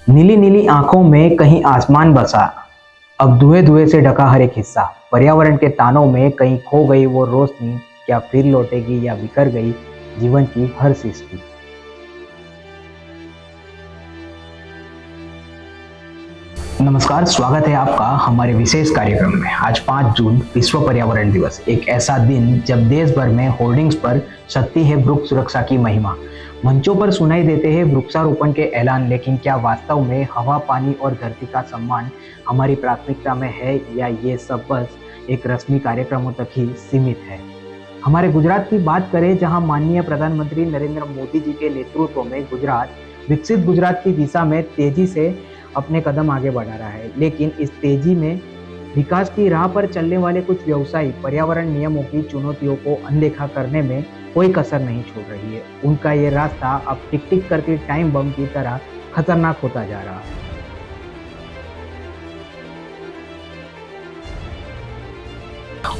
नीली नीली आंखों में कहीं आसमान बसा, अब धुएं धुएं से ढका हर एक हिस्सा। पर्यावरण के तानों में कहीं खो गई वो रोशनी, क्या फिर लौटेगी या बिखर गई जीवन की हर सृष्टि। नमस्कार, स्वागत है आपका हमारे विशेष कार्यक्रम में। आज 5 जून विश्व पर्यावरण दिवस, एक ऐसा दिन जब देश भर में होर्डिंग्स पर सजती है वृक्ष सुरक्षा की महिमा। मंचों पर सुनाई देते हैं वृक्षारोपण के ऐलान, लेकिन क्या वास्तव में हवा, पानी और धरती का सम्मान हमारी प्राथमिकता में है, या ये सब बस एक रस्मी कार्यक्रमों तक ही सीमित है। हमारे गुजरात की बात करें, जहां माननीय प्रधानमंत्री नरेंद्र मोदी जी के नेतृत्व में गुजरात विकसित गुजरात की दिशा में तेजी से अपने कदम आगे बढ़ा रहा है, लेकिन इस तेजी में विकास की राह पर चलने वाले कुछ व्यवसायी पर्यावरण नियमों की चुनौतियों को अनदेखा करने में कोई कसर नहीं छोड़ रही है। उनका ये रास्ता अब टिक टिक करके टाइम बम की तरह खतरनाक होता जा रहा है।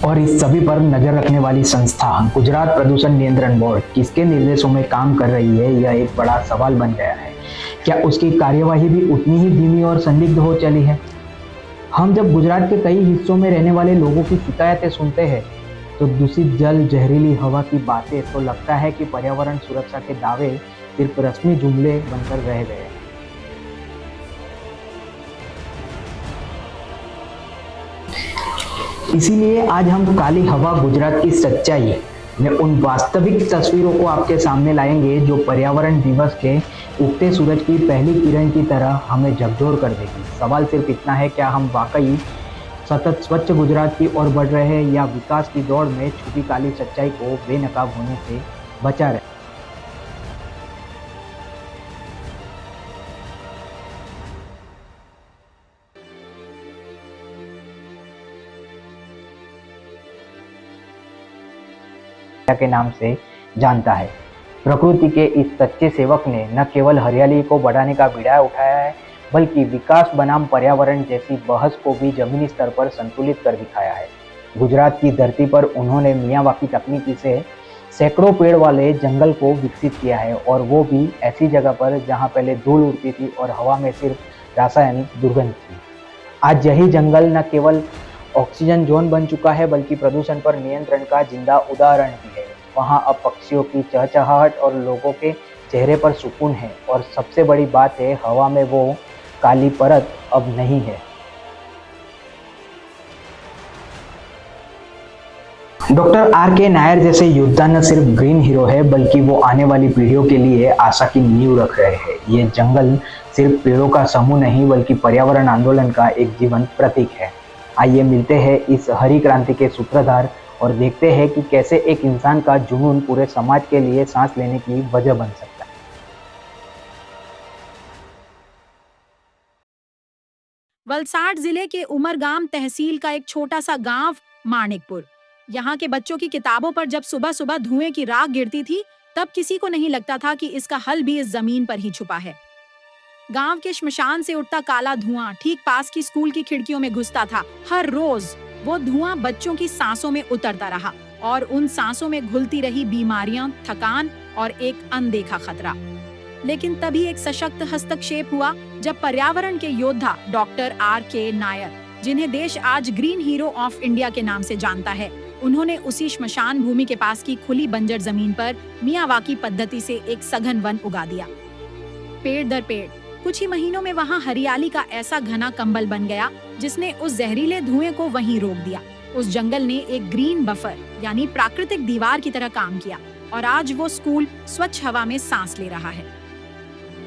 और इस सभी पर नजर रखने वाली संस्था गुजरात प्रदूषण नियंत्रण बोर्ड किसके निर्देशों में काम कर रही है, यह एक बड़ा सवाल बन गया है। क्या उसकी कार्यवाही भी उतनी ही धीमी और संदिग्ध हो चली है? हम जब गुजरात के कई हिस्सों में रहने वाले लोगों की शिकायतें सुनते हैं, तो दूषित जल, जहरीली हवा की बातें, तो लगता है कि पर्यावरण सुरक्षा के दावे सिर्फ रस्मी जुमले बनकर रह गए हैं। इसीलिए आज हम काली हवा गुजरात की सच्चाई में उन वास्तविक तस्वीरों को आपके सामने लाएंगे जो पर्यावरण दिवस के उगते सूरज की पहली किरण की तरह हमें झकझोर कर देगी। सवाल सिर्फ इतना है, क्या हम वाकई सतत स्वच्छ गुजरात की ओर बढ़ रहे हैं, या विकास की दौड़ में छुपी काली सच्चाई को बेनकाब होने से बचा रहे। के नाम से जानता है। प्रकृति के इस सच्चे सेवक ने न केवल हरियाली को बढ़ाने का बीड़ा उठाया है, बल्कि विकास बनाम पर्यावरण जैसी बहस को भी जमीनी स्तर पर संतुलित कर दिखाया है। गुजरात की धरती पर उन्होंने मियावाकी तकनीकी से सैकड़ों पेड़ वाले जंगल को विकसित किया है, और वो भी ऐसी जगह पर जहां पहले धूल उड़ती थी और हवा में सिर्फ रासायनिक दुर्गंध थी। आज यही जंगल न केवल ऑक्सीजन जोन बन चुका है, बल्कि प्रदूषण पर नियंत्रण का जिंदा उदाहरण भी है। वहाँ अब पक्षियों की चहचहाहट और लोगों के चेहरे पर सुकून है, और सबसे बड़ी बात है, हवा में वो काली परत अब नहीं है। Doctor R.K. नायर जैसे योद्धा न सिर्फ ग्रीन हीरो है, बल्कि वो आने वाली पीढ़ियों के लिए आशा की नींव रख रहे हैं। ये जंगल सिर्फ पेड़ों का समूह नहीं, बल्कि पर्यावरण आंदोलन का एक जीवंत प्रतीक है। आइए मिलते हैं इस हरी क्रांति के सूत्रधार और देखते हैं कि कैसे एक इंसान का जुनून पूरे समाज के लिए सांस लेने की वजह बन सकता है। वलसाड जिले के उमरगाम तहसील का एक छोटा सा गांव माणिकपुर। यहाँ के बच्चों की किताबों पर जब सुबह सुबह धुएं की राख गिरती थी, तब किसी को नहीं लगता था कि इसका हल भी इस जमीन पर ही छुपा है। गांव के श्मशान से उठता काला धुआं ठीक पास की स्कूल की खिड़कियों में घुसता था। हर रोज वो धुआं बच्चों की सांसों में उतरता रहा, और उन सांसों में घुलती रही बीमारियां, थकान और एक अनदेखा खतरा। लेकिन तभी एक सशक्त हस्तक्षेप हुआ, जब पर्यावरण के योद्धा डॉक्टर R.K. नायर, जिन्हें देश आज ग्रीन हीरो ऑफ इंडिया के नाम से जानता है, उन्होंने उसी श्मशान भूमि के पास की खुली बंजर जमीन पर मियावाकी पद्धति से एक सघन वन उगा दिया। पेड़ दर पेड़ कुछ ही महीनों में वहाँ हरियाली का ऐसा घना कंबल बन गया, जिसने उस जहरीले धुएं को वहीं रोक दिया। उस जंगल ने एक ग्रीन बफर यानी प्राकृतिक दीवार की तरह काम किया, और आज वो स्कूल स्वच्छ हवा में सांस ले रहा है।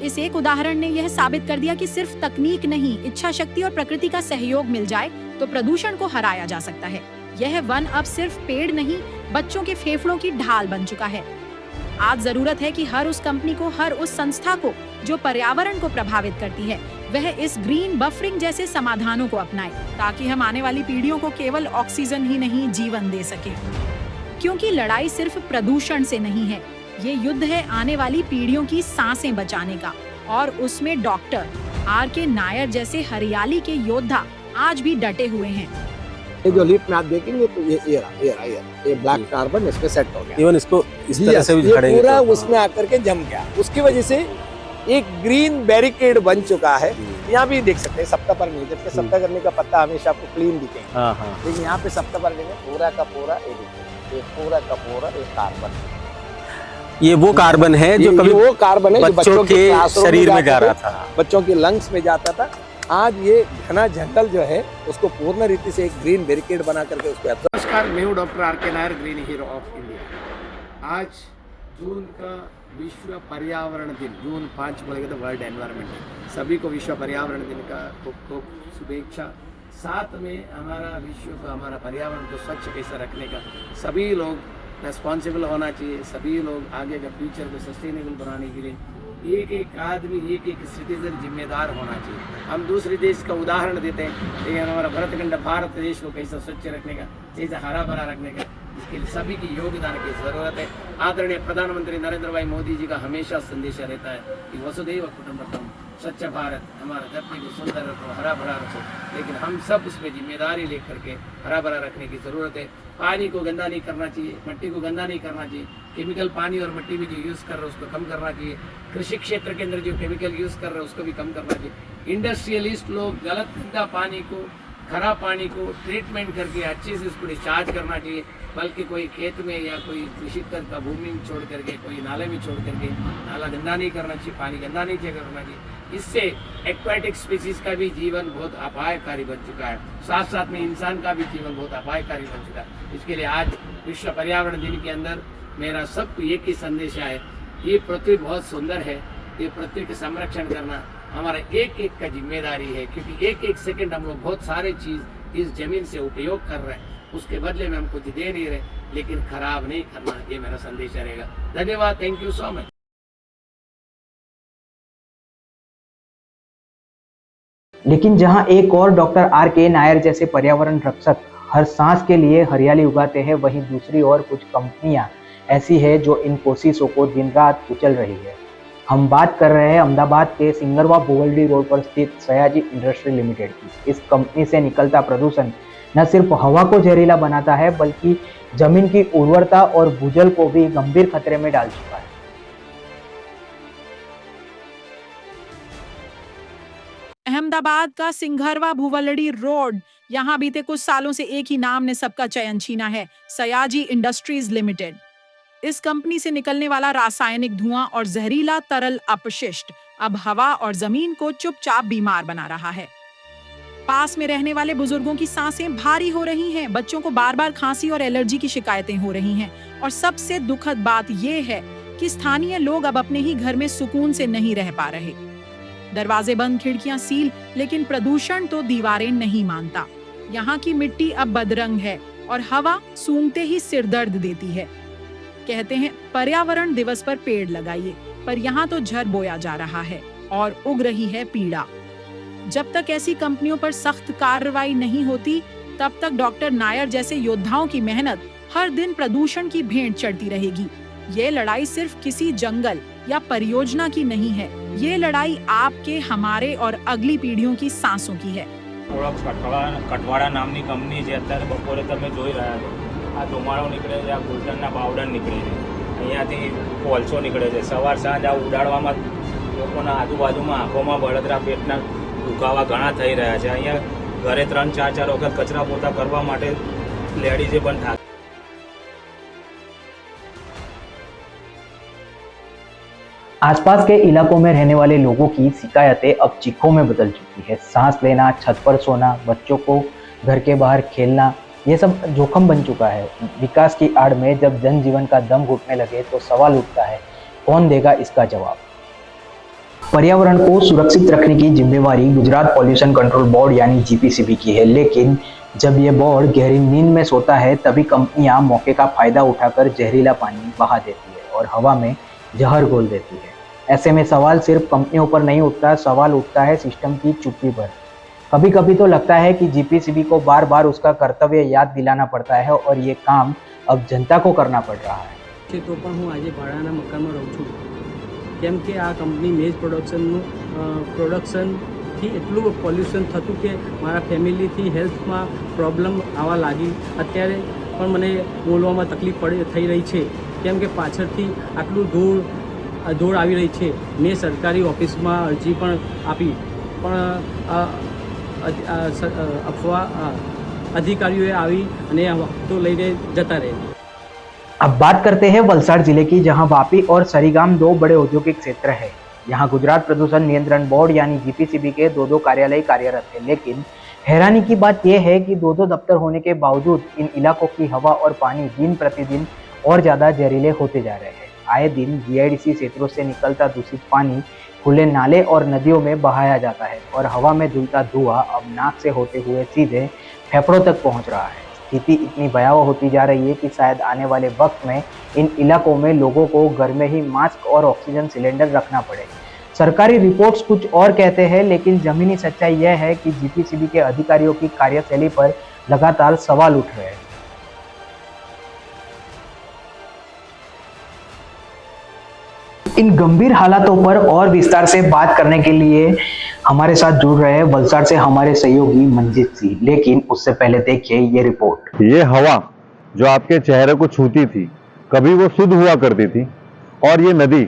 इस एक उदाहरण ने यह साबित कर दिया कि सिर्फ तकनीक नहीं, इच्छा शक्ति और प्रकृति का सहयोग मिल जाए तो प्रदूषण को हराया जा सकता है। यह वन अब सिर्फ पेड़ नहीं, बच्चों के फेफड़ों की ढाल बन चुका है। आज जरूरत है कि हर उस कंपनी को, हर उस संस्था को जो पर्यावरण को प्रभावित करती है, वह इस ग्रीन बफरिंग जैसे समाधानों को अपनाए, ताकि हम आने वाली पीढ़ियों को केवल ऑक्सीजन ही नहीं, जीवन दे सके। क्योंकि लड़ाई सिर्फ प्रदूषण से नहीं है, ये युद्ध है आने वाली पीढ़ियों की सांसें बचाने का, और उसमें डॉक्टर R.K. नायर जैसे हरियाली के योद्धा आज भी डटे हुए हैं। ये जो लिफ्ट में आप देखेंगे तो ये ब्लैक कार्बन इसमें सेट हो गया। इवन इसको इस तरह से भी ये खड़ेंगे पूरा तो, उसमें आकर के जम गया। उसकी वजह से एक ग्रीन बैरिकेड बन चुका है। यहाँ भी देख सकते हैं सप्तापर्णी, जबकि सप्तापर्णी का पत्ता हमेशा आपको क्लीन दिखेगा, हाँ हाँ। लेकिन यहाँ पे सप्तापर्णी में पूरा का पूरा ये पूरा का पूरा एक कार्बन, ये वो कार्बन है जो ये कभी वो कार्बन है जो बच्चों के क्लासरूम शरीर में जा जाते रहा थे, था। बच्चों के लंग्स में जाता था। आज ये घना जंगल जो है उसको पूर्ण रीति से एक ग्रीन बैरिकेड बना करके उसको। नमस्कार, मैं हूँ doctor R K. Nair, green hero of India. आज जून का विश्व पर्यावरण दिन, जून 5 बोलेंगे तो वर्ल्ड एनवायरनमेंट डे। सभी को विश्व पर्यावरण दिन का खूब खूब शुभेच्छा। साथ में हमारा विश्व को, हमारा पर्यावरण को स्वच्छ कैसे रखने का सभी लोग रेस्पॉन्सिबल होना चाहिए। सभी लोग आगे का फ्यूचर को सस्टेनेबल बनाने के लिए एक एक आदमी, एक एक सिटीजन जिम्मेदार होना चाहिए। हम दूसरे देश का उदाहरण देते हैं, लेकिन हमारा भरतखंड भारत देश को कैसे स्वच्छ रखने का, कैसे हरा भरा रखने का, इसके लिए सभी की योगदान की जरूरत है। आदरणीय प्रधानमंत्री नरेंद्र भाई मोदी जी का हमेशा संदेश रहता है कि वसुधैव कुटुंबकम, स्वच्छ भारत, हमारा धरती को सुंदर रखो, हरा भरा रखो। लेकिन हम सब उसमें जिम्मेदारी लेकर के हरा भरा रखने की जरूरत है। पानी को गंदा नहीं करना चाहिए, मिट्टी को गंदा नहीं करना चाहिए। केमिकल पानी और मिट्टी में जो यूज़ कर रहे हैं उसको कम करना चाहिए। कृषि क्षेत्र के अंदर जो केमिकल यूज़ कर रहे हैं उसको भी कम करना चाहिए। इंडस्ट्रियलिस्ट लोग गलत गंदा पानी को, खराब पानी को ट्रीटमेंट करके अच्छे से उसको डिस्चार्ज करना चाहिए, बल्कि कोई खेत में या कोई कृषि का भूमि में छोड़ करके, कोई नाले में छोड़ करके नाला गंदा नहीं करना चाहिए, पानी गंदा नहीं करना चाहिए। इससे एक्वाटिक स्पीसीज का भी जीवन बहुत अपायकारी बन चुका है, साथ साथ में इंसान का भी जीवन बहुत अपायकारी बन चुका है। इसके लिए आज विश्व पर्यावरण दिन के अंदर मेरा सबको एक ही संदेश है, ये पृथ्वी बहुत सुंदर है, ये पृथ्वी का संरक्षण करना हमारा एक एक का जिम्मेदारी है। क्योंकि एक एक सेकंड हम लोग बहुत सारे चीज़ इस जमीन से उपयोग कर रहे हैं, उसके बदले में हम कुछ दे नहीं रहे, लेकिन खराब नहीं करना, ये मेरा संदेश रहेगा। धन्यवाद, थैंक यू सो मच। लेकिन जहां एक और डॉक्टर आर.के. नायर जैसे पर्यावरण रक्षक हर सांस के लिए हरियाली उगाते हैं, वहीं दूसरी ओर कुछ कंपनियां ऐसी है जो इन कोशिशों को दिन रात कुचल रही है। हम बात कर रहे हैं अहमदाबाद के सिंगरवा भुवल्डी रोड पर स्थित सयाजी इंडस्ट्री लिमिटेड की। इस कंपनी से निकलता प्रदूषण न सिर्फ हवा को जहरीला बनाता है, बल्कि जमीन की उर्वरता और भूजल को भी गंभीर खतरे में डाल चुका है। अहमदाबाद का सिंघरवा भुवलड़ी रोड, यहाँ बीते कुछ सालों से एक ही नाम ने सबका चयन छीना है, सयाजी इंडस्ट्रीज लिमिटेड। इस कंपनी से निकलने वाला रासायनिक धुआं और जहरीला तरल अपशिष्ट अब हवा और जमीन को चुपचाप बीमार बना रहा है। पास में रहने वाले बुजुर्गों की सांसें भारी हो रही हैं, बच्चों को बार बार खांसी और एलर्जी की शिकायतें हो रही हैं, और सबसे दुखद बात यह है कि स्थानीय लोग अब अपने ही घर में सुकून से नहीं रह पा रहे। दरवाजे बंद, खिड़कियां सील, लेकिन प्रदूषण तो दीवारें नहीं मानता। यहाँ की मिट्टी अब बदरंग है और हवा सूंघते ही सिरदर्द देती है। कहते हैं पर्यावरण दिवस पर पेड़ लगाइए, पर यहाँ तो झर बोया जा रहा है और उग रही है पीड़ा। जब तक ऐसी कंपनियों पर सख्त कार्रवाई नहीं होती, तब तक डॉक्टर नायर जैसे योद्धाओं की मेहनत हर दिन प्रदूषण की भेंट चढ़ती रहेगी। ये लड़ाई सिर्फ किसी जंगल या परियोजना की नहीं है, ये लड़ाई आपके, हमारे और अगली पीढ़ियों की सांसों की है। કઠવાડા નામની કંપની છે, અત્યારે બપોરે તમે જોઈ રહ્યા છો, આ ધુમાડો નીકળે છે, આ ગુલટનના પાવડર નીકળે છે, અહીંયાથી કોલસો નીકળે છે। સવાર સાંજ આ ઉડાડવામાં લોકોના આજુબાજુમાં આંખોમાં બળતરા, પેટના દુખાવા ઘણા થઈ રહ્યા છે। અહીંયા ઘરે 3-4 વખત કચરા પોતા કરવા માટે લેડીઝે પણ થાક। आसपास के इलाकों में रहने वाले लोगों की शिकायतें अब चीखों में बदल चुकी है। सांस लेना, छत पर सोना, बच्चों को घर के बाहर खेलना, ये सब जोखिम बन चुका है। विकास की आड़ में जब जनजीवन का दम घुटने लगे तो सवाल उठता है, कौन देगा इसका जवाब। पर्यावरण को सुरक्षित रखने की जिम्मेवारी गुजरात पॉल्यूशन कंट्रोल बोर्ड यानी जीपीसीबी की है, लेकिन जब ये बोर्ड गहरी नींद में सोता है, तभी कंपनियां मौके का फायदा उठाकर जहरीला पानी बहा देती है और हवा में जहर घोल देती है। ऐसे में सवाल सिर्फ कंपनियों पर नहीं उठता, सवाल उठता है सिस्टम की चुप्पी पर। कभी कभी तो लगता है कि जीपीसीबी को बार बार उसका कर्तव्य याद दिलाना पड़ता है और ये काम अब जनता को करना पड़ रहा है। तो पण हूँ आज भाड़ाना मकान में रहूँ छूँ, केम के आ कंपनी मेज प्रोडक्शन थी एटलू पॉल्यूशन थतुं के मारा फेमिली थी हेल्थ में प्रॉब्लम आवा लागी। अत्यारे पण मने बोलवामां तकलीफ थई रही है, केम के पाछळथी आटलू धूळ દોડ આવી રહી છે. મેં સરકારી ઓફિસમાં અરજી પણ આપી, પણ અફવા अधिकारियों આવી અને આ વખતો લઈને જતા રહે. अब बात करते हैं वलसाड़ जिले की, जहां वापी और सरीगाम दो बड़े औद्योगिक क्षेत्र है। यहां गुजरात प्रदूषण नियंत्रण बोर्ड यानी जीपीसीबी के दो कार्यालय कार्यरत है, लेकिन हैरानी की बात यह है कि दो दफ्तर होने के बावजूद इन इलाकों की हवा और पानी दिन प्रतिदिन और ज्यादा जहरीले होते जा रहे हैं। आए दिन जीआईडीसी क्षेत्रों से निकलता दूषित पानी खुले नाले और नदियों में बहाया जाता है और हवा में धुलता धुआं अब नाक से होते हुए सीधे फेफड़ों तक पहुंच रहा है। स्थिति इतनी भयावह होती जा रही है कि शायद आने वाले वक्त में इन इलाकों में लोगों को घर में ही मास्क और ऑक्सीजन सिलेंडर रखना पड़े। सरकारी रिपोर्ट्स कुछ और कहते हैं, लेकिन जमीनी सच्चाई यह है कि जीपीसीबी के अधिकारियों की कार्यशैली पर लगातार सवाल उठ रहे हैं। इन गंभीर हालातों पर और विस्तार से बात करने के लिए हमारे साथ जुड़ रहे हैं वलसाड़ से हमारे सहयोगी मंजीत सिंह, लेकिन उससे पहले देखिए ये रिपोर्ट। ये हवा जो आपके चेहरे को छूती थी, कभी वो शुद्ध हुआ करती थी, और ये नदी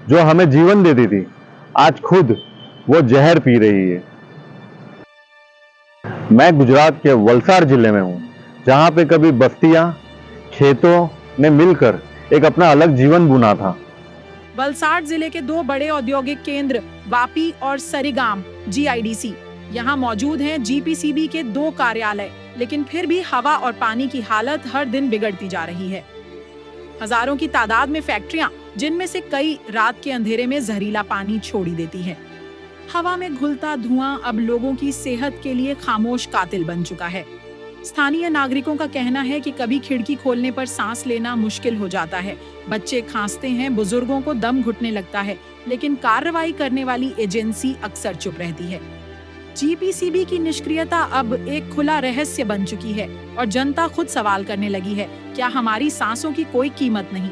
जो हमें जीवन देती थी, आज खुद वो जहर पी रही है। मैं गुजरात के वलसाड़ जिले में हूँ, जहाँ पे कभी बस्तियां, खेतों ने मिलकर एक अपना अलग जीवन बुना था। वलसाड़ जिले के दो बड़े औद्योगिक केंद्र वापी और सरीगाम जीआईडीसी, यहाँ मौजूद हैं जीपीसीबी के दो कार्यालय, लेकिन फिर भी हवा और पानी की हालत हर दिन बिगड़ती जा रही है। हजारों की तादाद में फैक्ट्रियां, जिनमें से कई रात के अंधेरे में जहरीला पानी छोड़ी देती हैं। हवा में घुलता धुआं अब लोगों की सेहत के लिए खामोश कातिल बन चुका है। स्थानीय नागरिकों का कहना है कि कभी खिड़की खोलने पर सांस लेना मुश्किल हो जाता है, बच्चे खांसते हैं, बुजुर्गों को दम घुटने लगता है, लेकिन कार्रवाई करने वाली एजेंसी अक्सर चुप रहती है। जीपीसीबी की निष्क्रियता अब एक खुला रहस्य बन चुकी है और जनता खुद सवाल करने लगी है, क्या हमारी सांसों की कोई कीमत नहीं?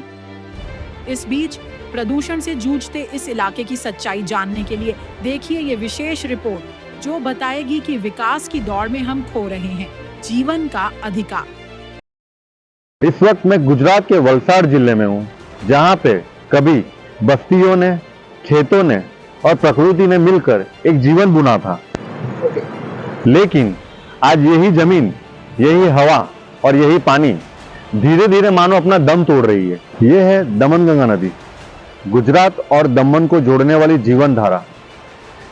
इस बीच प्रदूषण से जूझते इस इलाके की सच्चाई जानने के लिए देखिए ये विशेष रिपोर्ट, जो बताएगी कि विकास की दौड़ में हम खो रहे हैं जीवन का अधिकार। इस वक्त मैं गुजरात के वलसाड़ जिले में हूँ, जहाँ पे कभी बस्तियों ने, खेतों ने और प्रकृति ने मिलकर एक जीवन बुना था, लेकिन आज यही जमीन, यही हवा और यही पानी धीरे धीरे मानो अपना दम तोड़ रही है। ये है दमन गंगा नदी, गुजरात और दमन को जोड़ने वाली जीवन धारा।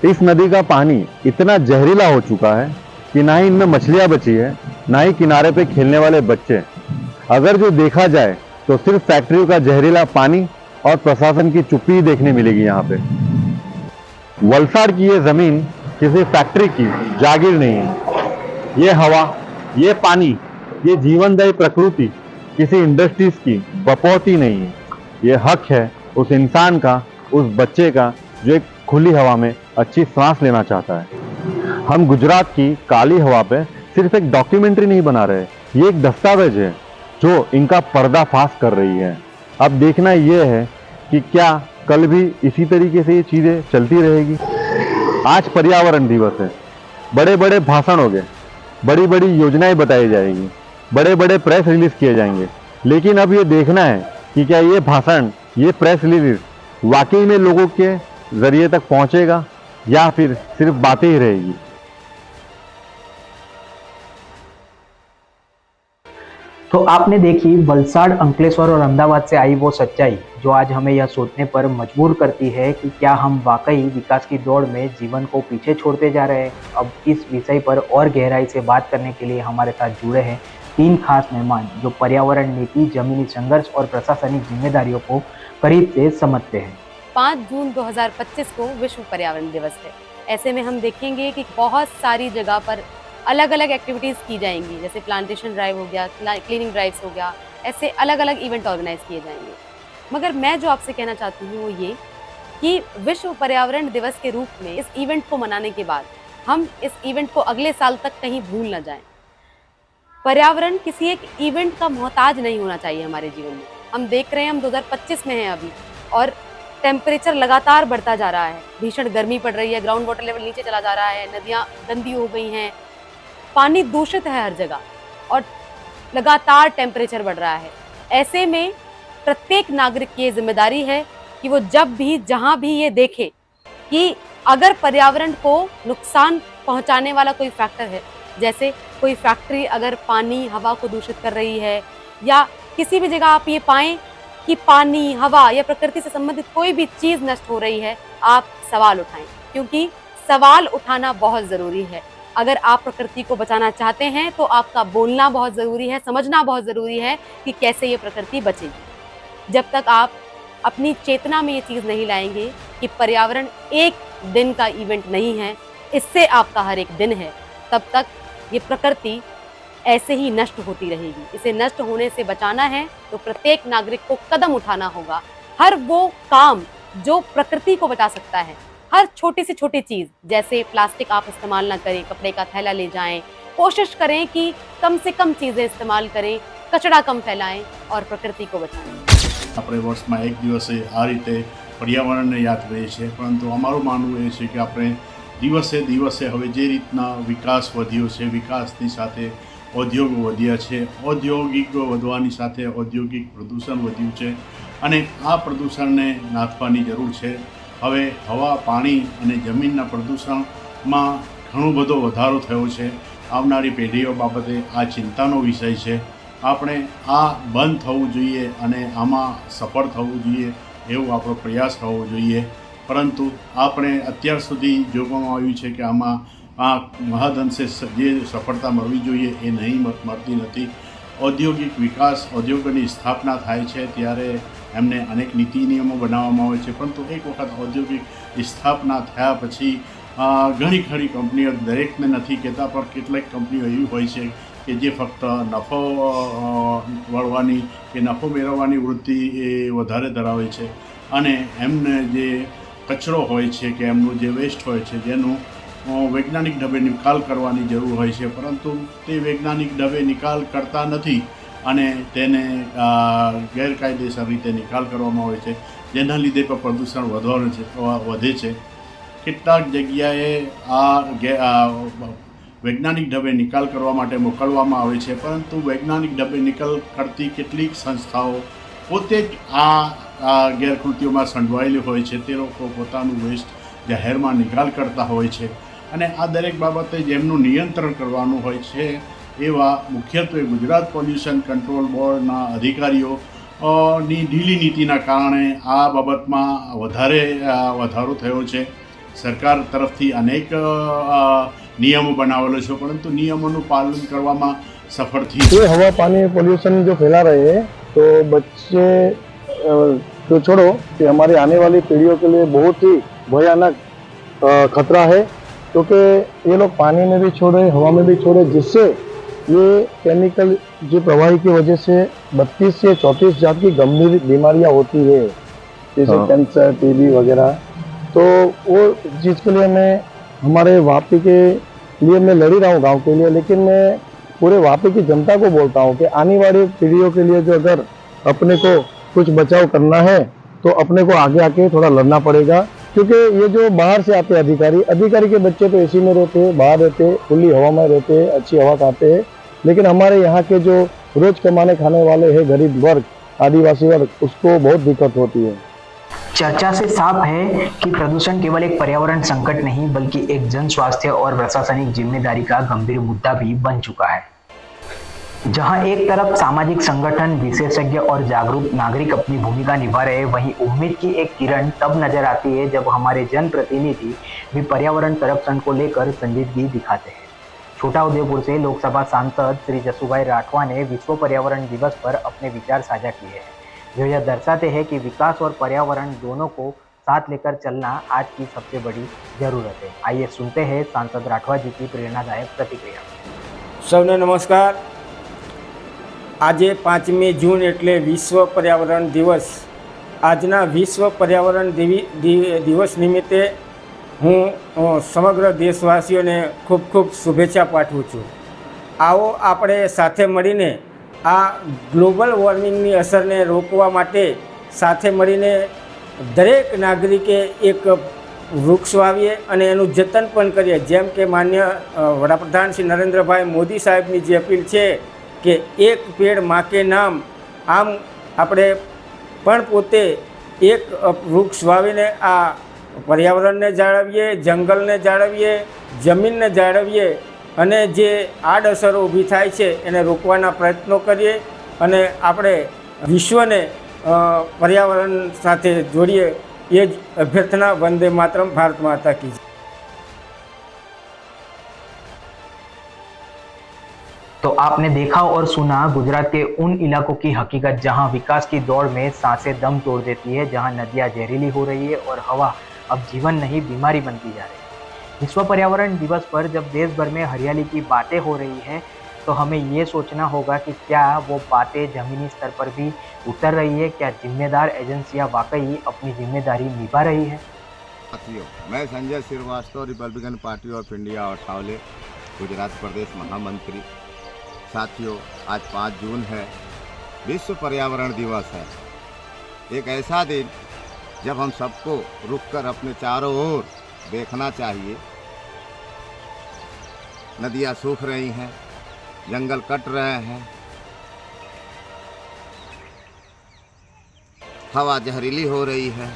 इस नदी का पानी इतना जहरीला हो चुका है कि ना ही इनमें मछलियां बची है, ना ही किनारे पे खेलने वाले बच्चे। अगर जो देखा जाए तो सिर्फ फैक्ट्रियों का जहरीला पानी और प्रशासन की चुप्पी ही देखने मिलेगी यहाँ पे। वलसाड़ की ये जमीन किसी फैक्ट्री की जागीर नहीं है। ये हवा, ये पानी, ये जीवनदायी प्रकृति किसी इंडस्ट्रीज की बपौती नहीं है। ये हक है उस इंसान का, उस बच्चे का, जो एक खुली हवा में अच्छी सांस लेना चाहता है। हम गुजरात की काली हवा पे सिर्फ एक डॉक्यूमेंट्री नहीं बना रहे, ये एक दस्तावेज है जो इनका पर्दाफाश कर रही है। अब देखना यह है कि क्या कल भी इसी तरीके से ये चीजें चलती रहेगी। आज पर्यावरण दिवस है, बड़े बड़े भाषण हो गए, बड़ी बड़ी योजनाएं बताई जाएगी, बड़े बड़े प्रेस रिलीज किए जाएंगे, लेकिन अब ये देखना है कि क्या ये भाषण, ये प्रेस रिलीज वाकई में लोगों के जरिए तक पहुंचेगा या फिर सिर्फ बातें ही रहेगी। तो आपने देखी वलसाड़, अंकलेश्वर और अहमदाबाद से आई वो सच्चाई, जो आज हमें यह सोचने पर मजबूर करती है कि क्या हम वाकई विकास की दौड़ में जीवन को पीछे छोड़ते जा रहे हैं। अब इस विषय पर और गहराई से बात करने के लिए हमारे साथ जुड़े हैं तीन खास मेहमान, जो पर्यावरण नीति, जमीनी संघर्ष और प्रशासनिक जिम्मेदारियों को करीब से समझते हैं। 5 जून 2025 को विश्व पर्यावरण दिवस है। ऐसे में हम देखेंगे कि बहुत सारी जगह पर अलग अलग एक्टिविटीज़ की जाएंगी, जैसे प्लांटेशन ड्राइव हो गया, क्लीनिंग ड्राइव्स हो गया, ऐसे अलग अलग इवेंट ऑर्गेनाइज किए जाएंगे। मगर मैं जो आपसे कहना चाहती हूँ वो ये कि विश्व पर्यावरण दिवस के रूप में इस इवेंट को मनाने के बाद हम इस इवेंट को अगले साल तक कहीं भूल ना जाएं। पर्यावरण किसी एक इवेंट का मोहताज नहीं होना चाहिए हमारे जीवन में। हम देख रहे हैं, हम 2025 में हैं अभी, और टेम्परेचर लगातार बढ़ता जा रहा है, भीषण गर्मी पड़ रही है, ग्राउंड वाटर लेवल नीचे चला जा रहा है, नदियाँ गंदी हो गई हैं, पानी दूषित है हर जगह, और लगातार टेम्परेचर बढ़ रहा है। ऐसे में प्रत्येक नागरिक की जिम्मेदारी है कि कि वो जब भी जहाँ भी ये देखे कि अगर पर्यावरण को नुकसान पहुंचाने वाला कोई फैक्टर है, जैसे कोई फैक्ट्री अगर पानी हवा को दूषित कर रही है, या किसी भी जगह आप ये पाएं कि पानी, हवा या प्रकृति से संबंधित कोई भी चीज नष्ट हो रही है, आप सवाल उठाएं, क्योंकि सवाल उठाना बहुत जरूरी है। अगर आप प्रकृति को बचाना चाहते हैं तो आपका बोलना बहुत जरूरी है, समझना बहुत जरूरी है कि कैसे ये प्रकृति बचेगी। जब तक आप अपनी चेतना में ये चीज नहीं लाएंगे कि पर्यावरण एक दिन का इवेंट नहीं है, इससे आपका हर एक दिन है, तब तक ये प्रकृति ऐसे ही नष्ट होती रहेगी। इसे नष्ट होने से बचाना है तो प्रत्येक नागरिक को कदम उठाना होगा। हर वो काम जो प्रकृति को बचा सकता है, हर छोटी से छोटी चीज, जैसे प्लास्टिक आप इस्तेमाल ना करें, कपड़े का थैला ले जाएं, कोशिश करें कि कम से कम चीजें इस्तेमाल करें, कचरा कम फैलाएं और प्रकृति को बचाएं। આપણે વર્ષમાં એક દિવસે આ રીતે પર્યાવરણને યાદ કરીએ છીએ, પરંતુ અમારું માનવું એ છે કે આપણે દિવસે દિવસે હવે જે રીતના વિકાસ વધ્યો છે, વિકાસની સાથે ઔદ્યોગો વધ્યા છે, ઔદ્યોગિકો વધવાની સાથે ઔદ્યોગિક પ્રદૂષણ વધ્યું છે અને આ પ્રદૂષણને નાથવાની જરૂર છે। હવે હવા, પાણી અને જમીનના પ્રદૂષણમાં ઘણો બધો વધારો થયો છે। આવનારી પેઢીઓ બાબતે આ ચિંતાનો વિષય છે। આપણે આ બંધ થવું જોઈએ અને આમાં સફળ થવું જોઈએ એવું આપણો પ્રયાસ થવો જોઈએ, પરંતુ આપણે અત્યાર સુધી જોવામાં આવ્યું છે કે આમાં આ મહદઅંશે જે સફળતા મળવી જોઈએ એ નહીં મળતી નથી। ઔદ્યોગિક વિકાસ, ઔદ્યોગોની સ્થાપના થાય છે ત્યારે એમને અનેક નીતિ નિયમો બનાવવામાં આવે છે, પરંતુ એક વખત ઔદ્યોગિક સ્થાપના થયા પછી ઘણી ખરી કંપનીઓ, દરેકને નથી કહેતા પણ કેટલીક કંપનીઓ એવી હોય છે કે જે ફક્ત નફો વળવાની કે નફો મેળવવાની વૃત્તિ એ વધારે ધરાવે છે અને એમને જે કચરો હોય છે કે એમનું જે વેસ્ટ હોય છે જેનું વૈજ્ઞાનિક ઢબે નિકાલ કરવાની જરૂર હોય છે, પરંતુ તે વૈજ્ઞાનિક ઢબે નિકાલ કરતા નથી અને તેને ગેરકાયદેસર રીતે નિકાલ કરવામાં આવે છે, જેના લીધે પણ પ્રદૂષણ વધે છે। કેટલાક જગ્યાએ આ વૈજ્ઞાનિક ઢબે નિકાલ કરવા માટે મોકલવામાં આવે છે, પરંતુ વૈજ્ઞાનિક ઢબે નિકાલ કરતી કેટલીક સંસ્થાઓ પોતે જ આ ગેરકૃત્યોમાં સંડવાયેલી હોય છે। તે લોકો પોતાનું વેસ્ટ જાહેરમાં નિકાલ કરતા હોય છે અને આ દરેક બાબતે જેમનું નિયંત્રણ કરવાનું હોય છે એવા મુખ્યત્વે ગુજરાત પોલ્યુશન કંટ્રોલ બોર્ડના અધિકારીઓની ઢીલી નીતિના કારણે આ બાબતમાં વધારો થયો છે। સરકાર તરફથી અનેક નિયમો બનાવેલો છે, પરંતુ નિયમોનું પાલન કરવામાં સફળ थी। ये हवा पानी पोल्यूशन जो फैला रहे हैं तो बच्चे तो छोड़ो कि हमारी आने वाली पीढ़ियों के लिए बहुत ही भयानक खतरा है, क्योंकि ये लोग पानी में भी छोड़े, हवा में भी छोड़े, जिससे ये केमिकल जो प्रवाही की वजह से 32 से 34 जात की गंभीर बीमारियां होती है, जैसे कैंसर, टीबी वगैरह। तो वो चीज़ के लिए मैं हमारे वापी के लिए मैं लड़ी रहा हूँ गांव के लिए, लेकिन मैं पूरे वापी की जनता को बोलता हूँ कि आने वाली पीढ़ियों के लिए जो अगर अपने को कुछ बचाव करना है तो अपने को आगे आके थोड़ा लड़ना पड़ेगा, क्योंकि ये जो बाहर से आते अधिकारी के बच्चे तो एसी में रहते हैं, बाहर रहते हैं, खुली हवा में रहते हैं, अच्छी हवा खाते हैं, लेकिन हमारे यहाँ के जो रोज कमाने खाने वाले हैं, गरीब वर्ग, आदिवासी वर्ग, उसको बहुत दिक्कत होती है। चर्चा से साफ है कि प्रदूषण केवल एक पर्यावरण संकट नहीं बल्कि एक जन स्वास्थ्य और प्रशासनिक जिम्मेदारी का गंभीर मुद्दा भी बन चुका है। जहां एक तरफ सामाजिक संगठन, विशेषज्ञ और जागरूक नागरिक अपनी भूमिका निभा रहे, वहीं उम्मीद की एक किरण तब नजर आती है जब हमारे जनप्रतिनिधि भी पर्यावरण संरक्षण को लेकर संजीदगी दिखाते हैं। छोटा उदयपुर से लोकसभा सांसद श्री जसुभाई राठवा ने विश्व पर्यावरण दिवस पर अपने विचार साझा किए हैं, जो यह दर्शाते हैं कि विकास और पर्यावरण दोनों को साथ लेकर चलना आज की सबसे बड़ी जरूरत है। आइए सुनते हैं सांसद राठवा जी की प्रेरणादायक प्रतिक्रिया। સૌને નમસ્કાર। આજે 5મી જૂન એટલે વિશ્વ પર્યાવરણ દિવસ। આજના વિશ્વ પર્યાવરણ દિવસ નિમિત્તે હું સમગ્ર દેશવાસીઓને ખૂબ ખૂબ શુભેચ્છા પાઠવું છું। આવો આપણે સાથે મળીને આ ગ્લોબલ વોર્મિંગની અસરને રોકવા માટે સાથે મળીને દરેક નાગરિકે એક વૃક્ષ વાવીએ અને એનું જતન પણ કરીએ। જેમ કે માન્ય વડાપ્રધાન શ્રી નરેન્દ્રભાઈ મોદી સાહેબની જે અપીલ છે કે એક પેડ માં કે નામ, આમ આપણે પણ પોતે એક વૃક્ષ વાવીને આ પર્યાવરણને જાળવીએ, જંગલને જાળવીએ, જમીનને જાળવીએ અને જે આડઅસરો ઊભી થાય છે એને રોકવાના પ્રયત્નો કરીએ અને આપણે વિશ્વને પર્યાવરણ સાથે જોડીએ એ જ અભ્યર્થના વંદે માતરમ ભારત માતા કી જય। तो आपने देखा और सुना गुजरात के उन इलाकों की हकीकत जहां विकास की दौड़ में सांसें दम तोड़ देती है, जहां नदियां जहरीली हो रही है और हवा अब जीवन नहीं बीमारी बनती जा रही है। विश्व पर्यावरण दिवस पर जब देश भर में हरियाली की बातें हो रही है तो हमें ये सोचना होगा कि क्या वो बातें जमीनी स्तर पर भी उतर रही है, क्या जिम्मेदार एजेंसियां वाकई अपनी जिम्मेदारी निभा रही है। साथियों, मैं Sanjay Srivastava, Republican Party of India Athawale, Gujarat प्रदेश महामंत्री। साथियों, आज 5 जून है, विश्व पर्यावरण दिवस है। एक ऐसा दिन जब हम सबको रुककर अपने चारों ओर देखना चाहिए। नदियाँ सूख रही हैं, जंगल कट रहे हैं, हवा जहरीली हो रही है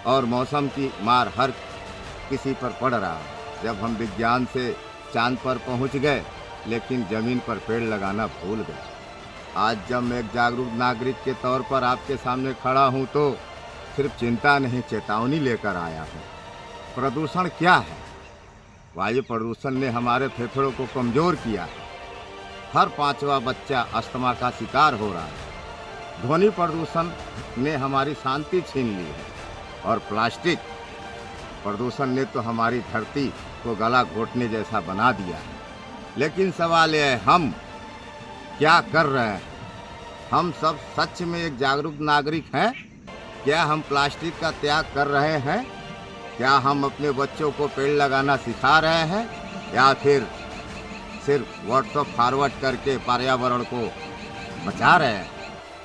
और मौसम की मार हर किसी पर पड़ रहा है। जब हम विज्ञान से चांद पर पहुंच गए लेकिन ज़मीन पर पेड़ लगाना भूल गए। आज जब मैं एक जागरूक नागरिक के तौर पर आपके सामने खड़ा हूं तो सिर्फ चिंता नहीं, चेतावनी लेकर आया हूं। प्रदूषण क्या है? वायु प्रदूषण ने हमारे फेफड़ों को कमज़ोर किया है। हर 5वां बच्चा अस्थमा का शिकार हो रहा है। ध्वनि प्रदूषण ने हमारी शांति छीन ली है और प्लास्टिक प्रदूषण ने तो हमारी धरती को गला घोटने जैसा बना दिया है। लेकिन सवाल यह है, हम क्या कर रहे हैं? हम सब सच में एक जागरूक नागरिक हैं? क्या हम प्लास्टिक का त्याग कर रहे हैं? क्या हम अपने बच्चों को पेड़ लगाना सिखा रहे हैं या फिर सिर्फ व्हाट्सएप फॉरवर्ड करके पर्यावरण को बचा रहे हैं?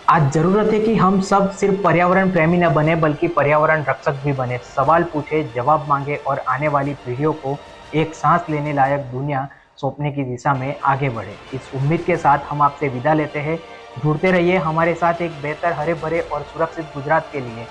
आज जरूरत है कि हम सब सिर्फ पर्यावरण प्रेमी न बने बल्कि पर्यावरण रक्षक भी बने। सवाल पूछे, जवाब मांगे और आने वाली पीढ़ियों को एक सांस लेने लायक दुनिया सौंपने की दिशा में आगे बढ़े। इस उम्मीद के साथ हम आपसे विदा लेते हैं। जुड़ते रहिए हमारे साथ एक बेहतर, हरे भरे और सुरक्षित गुजरात के लिए।